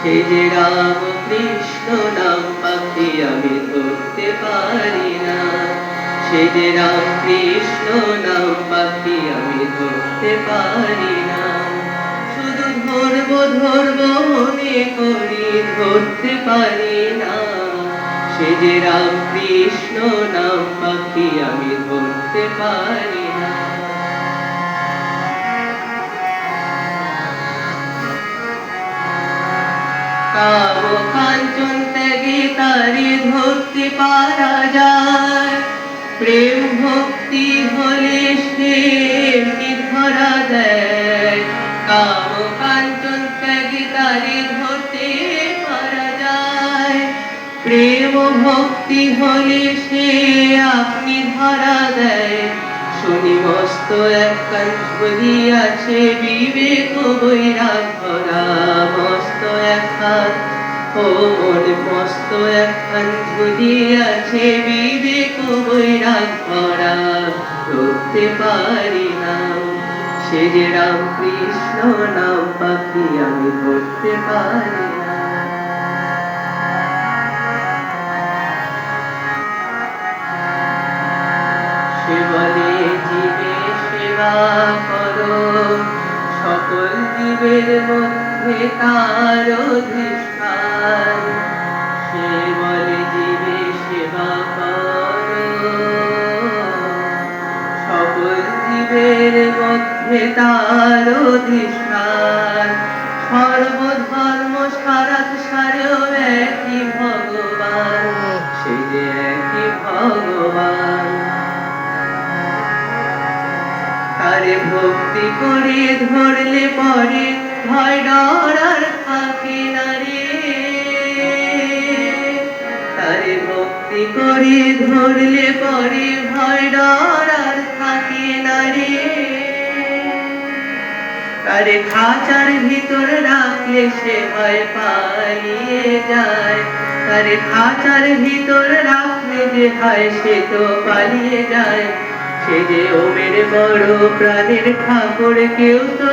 সে যে রাম কৃষ্ণ নাম পাখি আমি ধরতে পারি না। সে যে রাম কৃষ্ণ নাম পাখি আমি ধরতে পারি না। শুধু ধরবো ধরবো মনে করি ধরতে পারি না। সে যে রাম কৃষ্ণ নাম পাখি আমি ধরতে পারি না। কাম কাঞ্চন ত্যাগে তারে ধরতে পারা যায়। প্রেম ভক্তি হলে সে এমনি ধরা দেয়। কাম কাঞ্চন ত্যাগে তারে ধরতে পারা যায়। প্রেম ভক্তি হলে সে আপনি ধরা দেয়। শনি মস্ত একখান ঝুলি আছে বিবেক বৈরাগ ভরা মস্ত একখান। ও মন মস্ত একখান ঝুলি আছে বিবেক বৈরাগ ভরা ধরতে পারি না। সে যে রাম কৃষ্ণ নাম পাখি আমি ধরতে পারি না। সে বলে জীবে সেবা করো, সকল জীবের মধ্যে তার অধিষ্ঠান। সে বলে জীবে সেবা করো, সকল জীবের মধ্যে তার অধিষ্ঠান। সর্বধর্ম সারাত সারেও একই ভগবান, সে যে একই ভগবান। তারে ভক্তি করে ধরলে পরে ভয় ডর আর থাকে না রে। তারে ভক্তি করে ধরলে পরে ভয় ডর আর থাকে না রে। তারে খাঁচার ভিতর রাখলে সে ভয় পালিয়ে যায়। তারে খাঁচার ভিতর রাখলে যে হয় সে তো পালিয়ে যায়। সে যে ওমের বড় প্রাণের ঠাকুর, কেউ তো